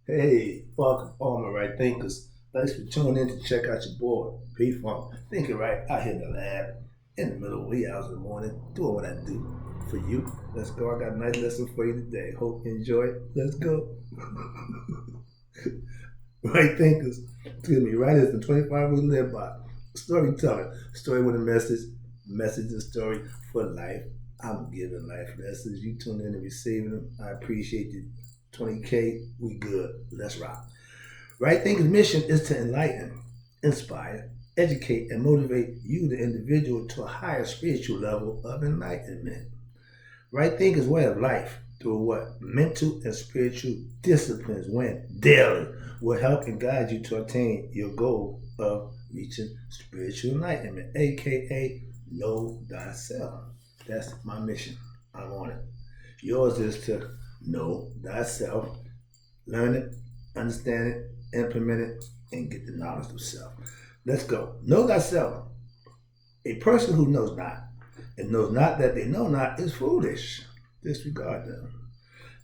Hey, fuck all my right thinkers. Thanks for tuning in to check out your boy, P-Funk. Thinking right out here in the lab, in the middle of wee hours of the morning, doing what I do for you. Let's go. I got a nice lesson for you today. Hope you enjoy it. Let's go. Right thinkers. Excuse me, right is the 25 we live by. Storytelling. Story with a message and story for life. I'm giving life lessons. You tune in and receiving them. I appreciate you. 20K, we good. Let's rock. Right Thinkers' mission is to enlighten, inspire, educate, and motivate you, the individual, to a higher spiritual level of enlightenment. Right Thinkers' way of life through what? Mental and spiritual disciplines when daily will help and guide you to attain your goal of reaching spiritual enlightenment, aka know thyself. That's my mission. I'm on it. Yours is to know thyself, learn it, understand it, implement it, and get the knowledge of self. Let's go. Know thyself. A person who knows not and knows not that they know not is foolish. Disregard them.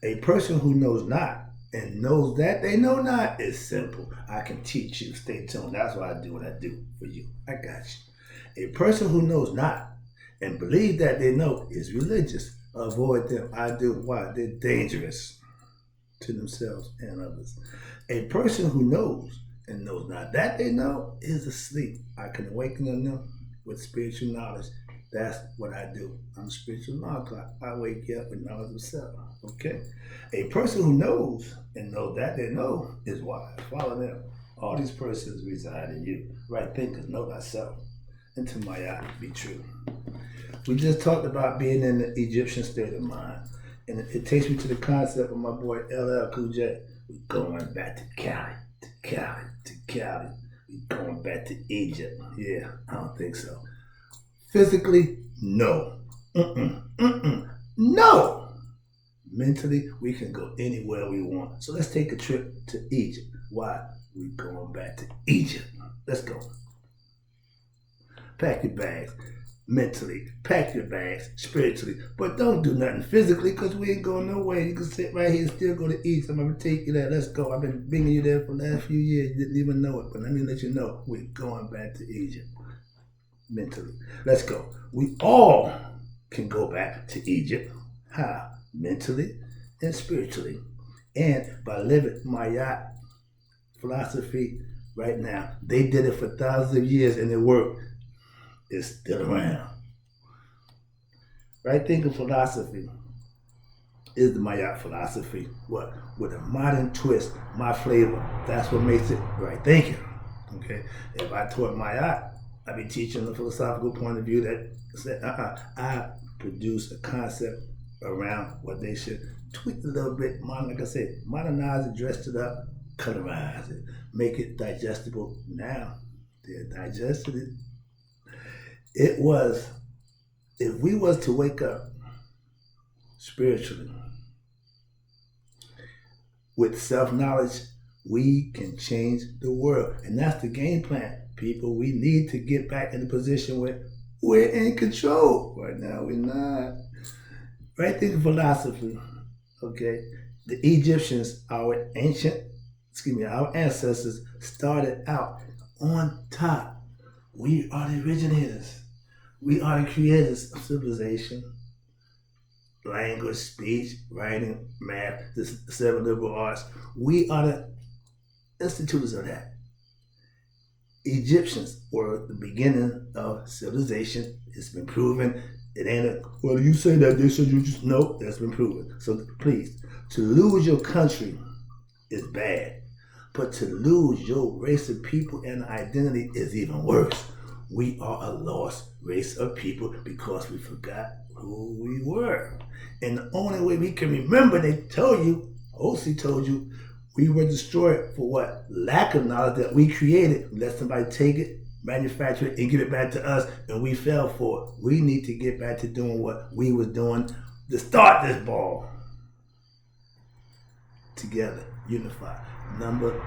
A person who knows not and knows that they know not is simple. I can teach you. Stay tuned. That's why I do what I do for you. I got you. A person who knows not and believes that they know is religious. Avoid them. I do. Why? They're dangerous to themselves and others. A person who knows and knows not that they know is asleep. I can awaken them with spiritual knowledge. That's what I do. I'm a spiritual alarm clock. I wake you up with knowledge of self. Okay? A person who knows and knows that they know is wise. Follow them. All these persons reside in you. Right thinkers, know thyself. And to my eye, be true. We just talked about being in the Egyptian state of mind. And it takes me to the concept of my boy LL Cool J. We're going back to Cali, to Cali, to Cali. We're going back to Egypt. Yeah, I don't think so. Physically, no. No. Mentally, we can go anywhere we want. So let's take a trip to Egypt. Why? We're going back to Egypt. Let's go. Pack your bags mentally, pack your bags spiritually, but don't do nothing physically because we ain't going nowhere. You can sit right here and still go to Egypt. I'm gonna take you there. Let's go. I've been bringing you there for the last few years. You didn't even know it, but let me let you know we're going back to Egypt mentally. Let's go. We all can go back to Egypt. How? Mentally and spiritually. And by living Maya philosophy right now. They did it for thousands of years and it worked. It's still around. Right thinking philosophy is the Maya philosophy. What? With a modern twist, my flavor. That's what makes it right thinking. Okay? If I taught Maya, I'd be teaching a philosophical point of view that said, I produce a concept around what they should tweak a little bit, like I said, modernize it, dress it up, colorize it, make it digestible. Now, they're digested it. It was, if we was to wake up spiritually with self-knowledge, we can change the world. And that's the game plan. People, we need to get back in the position where we're in control. Right now, we're not. Right thinking philosophy, okay? The Egyptians, our ancestors started out on top. We are the originators. We are the creators of civilization, language, speech, writing, math, the seven liberal arts. We are the institutors of that. Egyptians were the beginning of civilization. It's been proven. It ain't a, well, you say that, they said you just, no, that's been proven. So please, to lose your country is bad. But to lose your race of people and identity is even worse. We are a lost race of people because we forgot who we were. And the only way we can remember, they told you, Osi told you, we were destroyed for what? Lack of knowledge that we created. Let somebody take it, manufacture it, and give it back to us, and we fell for it. We need to get back to doing what we was doing to start this ball. Together, unified. Number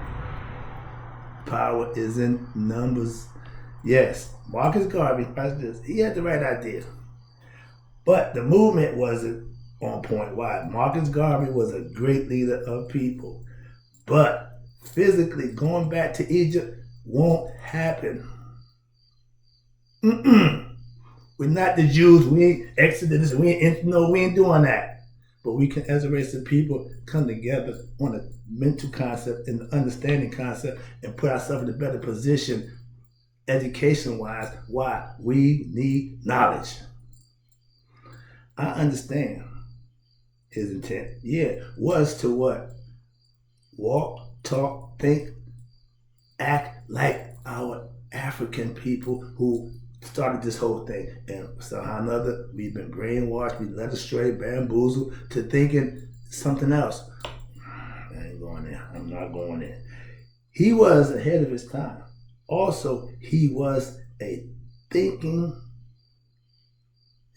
power is in numbers. Yes, Marcus Garvey, he had the right idea. But the movement wasn't on point. Why? Marcus Garvey was a great leader of people. But physically going back to Egypt won't happen. We're not the Jews. We ain't Exodus. We ain't doing that. But we can, as a race of people, come together on a mental concept and understanding concept and put ourselves in a better position, education-wise. Why? We need knowledge. I understand his intent. Yeah, was to what? Walk, talk, think, act like our African people who started this whole thing. And somehow or another, we've been brainwashed, we led astray, bamboozled to thinking something else. I ain't going there. I'm not going there. He was ahead of his time. Also, he was a thinking,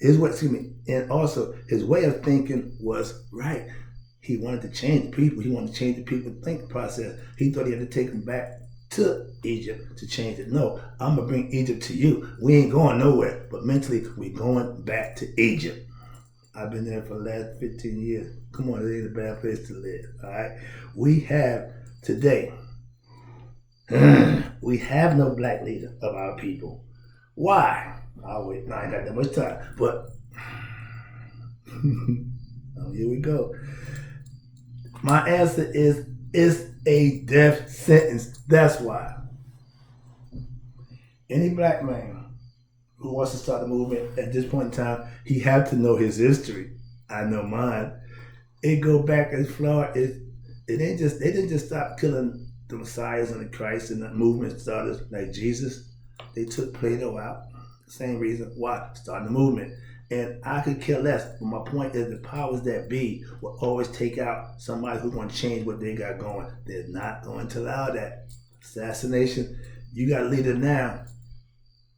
and also his way of thinking was right. He wanted to change the people. He wanted to change the people think process. He thought he had to take them back to Egypt to change it. No, I'm going to bring Egypt to you. We ain't going nowhere, but mentally we're going back to Egypt. I've been there for the last 15 years. Come on, it ain't a bad place to live, all right? We have today, we have no black leader of our people. Why? I'll wait. No, I ain't got that much time, but here we go. My answer is, it's a death sentence. That's why. Any black man who wants to start a movement at this point in time, he have to know his history. I know mine. It go back as far as they didn't just stop killing the messiahs and the Christ and the movement starters like Jesus. They took Plato out. Same reason why, starting the movement. And I could care less, but my point is the powers that be will always take out somebody who's going to change what they got going. They're not going to allow that. Assassination, you got a leader now.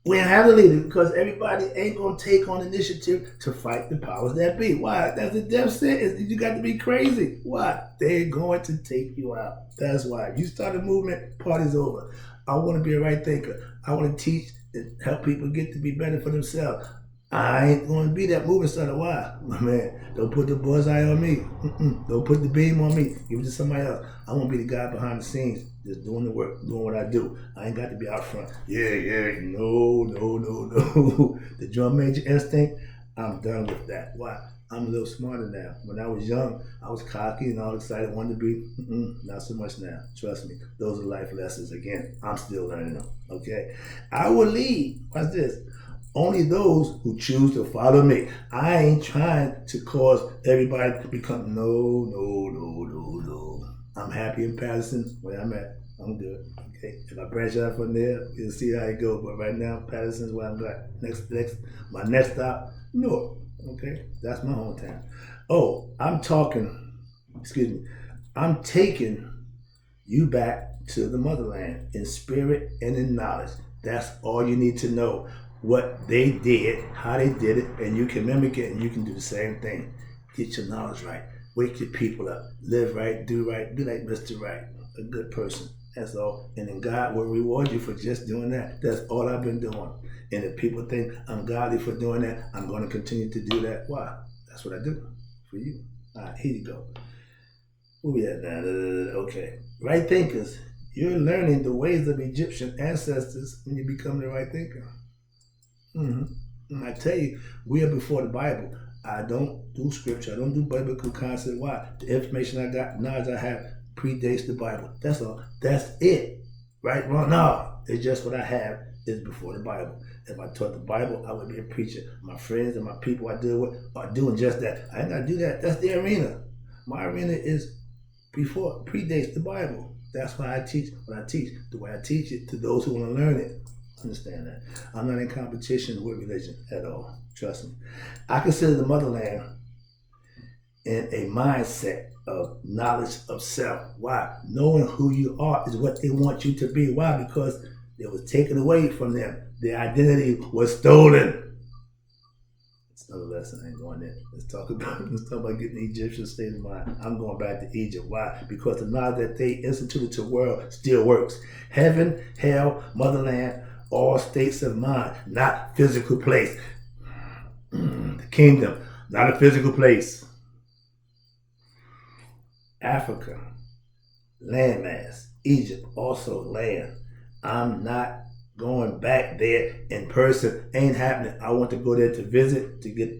We don't have a leader because everybody ain't going to take on initiative to fight the powers that be. Why? That's a death sentence. You got to be crazy. Why? They're going to take you out. That's why. If you start a movement, party's over. I want to be a right thinker. I want to teach and help people get to be better for themselves. I ain't going to be that movement starter. Why? My man, don't put the bullseye on me. Don't put the beam on me. Give it to somebody else. I want to be the guy behind the scenes, just doing the work, doing what I do. I ain't got to be out front. No. The drum major instinct, I'm done with that. Why? I'm a little smarter now. When I was young, I was cocky and all excited, wanted to be. Not so much now. Trust me. Those are life lessons. Again, I'm still learning them. Okay? I will lead. Watch this. Only those who choose to follow me. I ain't trying to cause everybody to become, no. I'm happy in Patterson where I'm at. I'm good. Okay. If I branch out from there, we'll see how it goes. But right now, Patterson's where I'm at. My next stop, North. Okay. That's my hometown. Oh, I'm taking you back to the motherland in spirit and in knowledge. That's all you need to know. What they did, how they did it, and you can mimic it and you can do the same thing. Get your knowledge right. Wake your people up. Live right, do like Mr. Right, a good person. That's all. And then God will reward you for just doing that. That's all I've been doing. And if people think I'm godly for doing that, I'm going to continue to do that. Why? That's what I do for you. All right, here you go. Where we at now? Okay. Right thinkers. You're learning the ways of Egyptian ancestors when you become the right thinker. I tell you, we are before the Bible. I don't do scripture. I don't do biblical concept. Why? The information I got, knowledge I have, predates the Bible. That's all. That's it. Right? Wrong? No. It's just what I have is before the Bible. If I taught the Bible, I would be a preacher. My friends and my people I deal with are doing just that. I ain't got to do that. That's the arena. My arena is predates the Bible. That's why I teach what I teach. The way I teach it to those who want to learn it. Understand that. I'm not in competition with religion at all. Trust me. I consider the motherland in a mindset of knowledge of self. Why? Knowing who you are is what they want you to be. Why? Because it was taken away from them. Their identity was stolen. It's another lesson. I ain't going there. Let's talk about getting the Egyptian state of mind. I'm going back to Egypt. Why? Because the knowledge that they instituted to the world still works. Heaven, hell, motherland, all states of mind, not physical place. The kingdom, not a physical place. Africa, landmass. Egypt, also land. I'm not going back there in person. Ain't happening. I want to go there to visit, to get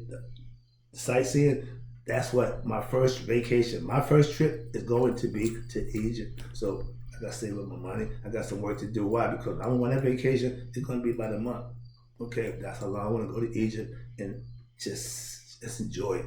sightseeing. That's what my first vacation, my first trip is going to be to Egypt. So I got to save up my money. I got some work to do. Why? Because I don't want that vacation. It's going to be about a month. Okay, that's how long I want to go to Egypt and just enjoy it.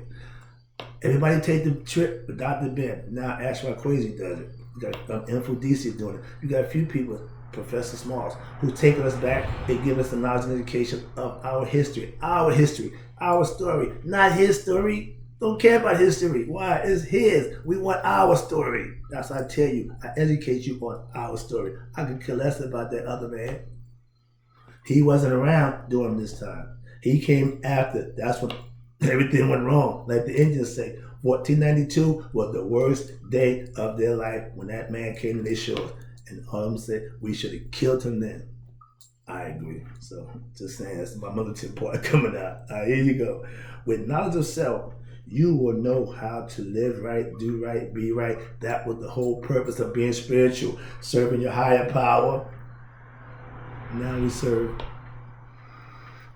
Everybody take the trip but Dr. Ben. Now ask why Crazy does it. You got Infodc doing it. You got a few people, Professor Smalls, who take us back and give us the knowledge and education of our history, our story, not his story. Don't care about history. Why? It's his. We want our story. That's what I tell you. I educate you on our story. I could care less about that other man. He wasn't around during this time. He came after. That's when everything went wrong. Like the Indians say, 1492 was the worst day of their life when that man came to their shores. And all of them said, we should have killed him then. I agree. So just saying, that's my militant part coming out. All right, here you go. With knowledge of self, you will know how to live right, do right, be right. That was the whole purpose of being spiritual, serving your higher power. Now we serve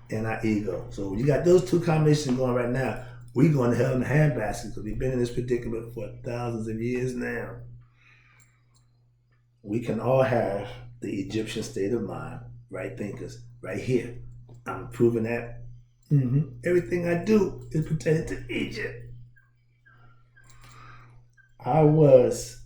in our ego. So you got those two combinations going right now. We're going to hell in a handbasket because we've been in this predicament for thousands of years now. We can all have the Egyptian state of mind, right thinkers, right here. I'm proving that. Everything I do is pertaining to Egypt. I was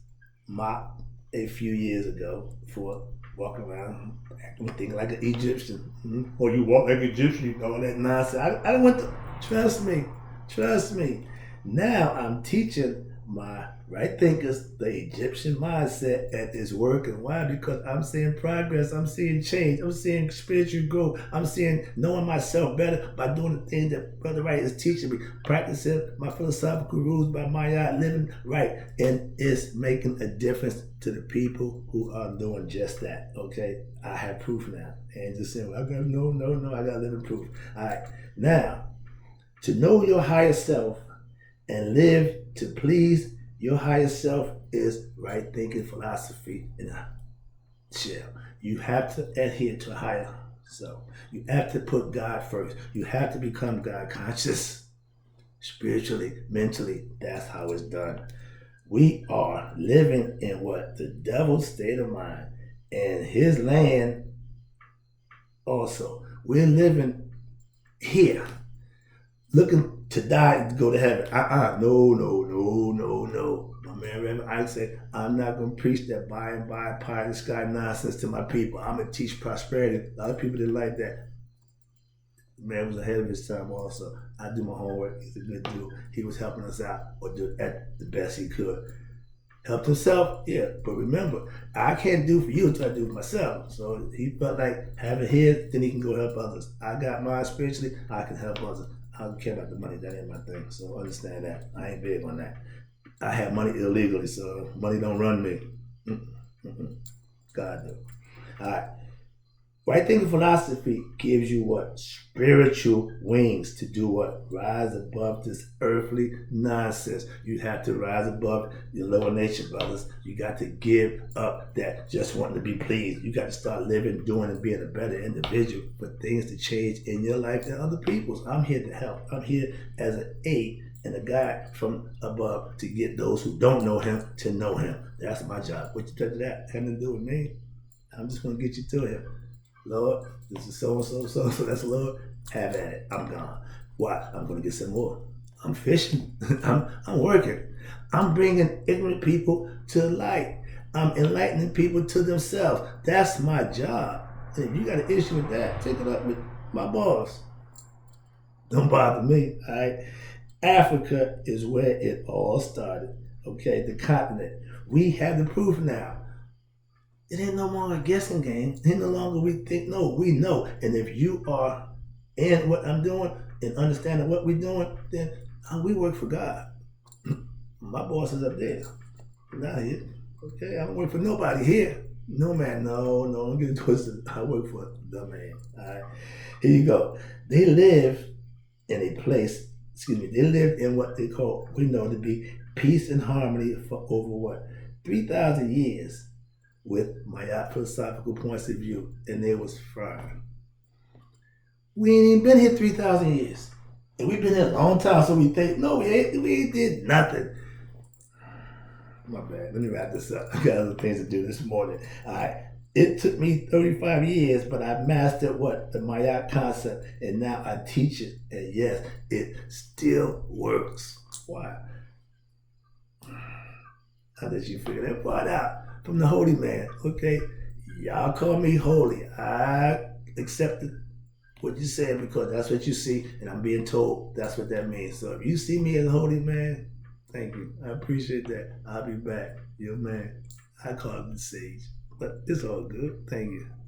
mocked a few years ago for walking around acting thinking like an Egyptian. Or you walk like an Egyptian, you know, all that nonsense. I don't want to, trust me. Now I'm teaching my right thinkers the Egyptian mindset at its work. And why? Because I'm seeing progress, I'm seeing change, I'm seeing spiritual growth, I'm seeing knowing myself better by doing the things that Brother Wright is teaching me, practicing my philosophical rules by my living right. And it's making a difference to the people who are doing just that. Okay, I have proof now. And just saying, I got no, I got living proof. All right, now to know your higher self and live to please your higher self is right thinking philosophy in a shell. You have to adhere to a higher self. You have to put God first. You have to become God conscious spiritually, mentally. That's how it's done. We are living in what? The devil's state of mind and his land also. We're living here, looking to die and go to heaven. No. My man Reverend Ike said, I'm not going to preach that by and by pie in the sky nonsense to my people. I'm going to teach prosperity. A lot of people didn't like that. The man was ahead of his time also. I do my homework. He's a good dude. He was helping us out or do at the best he could. Helped himself, yeah. But remember, I can't do for you until I do for myself. So he felt like having his, then he can go help others. I got mine spiritually, I can help others. I don't care about the money. That ain't my thing. So understand that. I ain't big on that. I have money illegally, so money don't run me. God do. All right. Right thinking philosophy gives you what? Spiritual wings to do what? Rise above this earthly nonsense. You have to rise above your lower nature, brothers. You got to give up that just wanting to be pleased. You got to start living, doing, and being a better individual for things to change in your life and other people's. I'm here to help. I'm here as an aid and a guide from above to get those who don't know him to know him. That's my job. What you think of that? Having to do with me. I'm just going to get you to him. Lord, this is so, that's Lord. Have at it. I'm gone. Why? I'm going to get some more. I'm fishing. I'm working. I'm bringing ignorant people to light. I'm enlightening people to themselves. That's my job. And if you got an issue with that, take it up with my boss. Don't bother me, all right? Africa is where it all started, okay? The continent. We have the proof now. It ain't no longer a guessing game. It ain't no longer we think, no, we know. And if you are in what I'm doing and understanding what we're doing, then we work for God. My boss is up there, not here. Okay, I don't work for nobody here. No, man, no, don't get it twisted. I work for the man, all right? Here you go. They live in a place, they lived in what they call, we know to be peace and harmony for over what? 3,000 years with my philosophical points of view, and it was fine. We ain't even been here 3,000 years. And we've been here a long time, so we think, no, we ain't did nothing. My bad. Let me wrap this up. I got other things to do this morning. All right. It took me 35 years, but I mastered what? The Maya concept. And now I teach it. And yes, it still works. Why? I'll let you figure that part out from the holy man. Okay? Y'all call me holy. I accept what you said because that's what you see, and I'm being told that's what that means. So if you see me as a holy man, thank you. I appreciate that. I'll be back. Your man. I call him the sage. But it's all good. Thank you.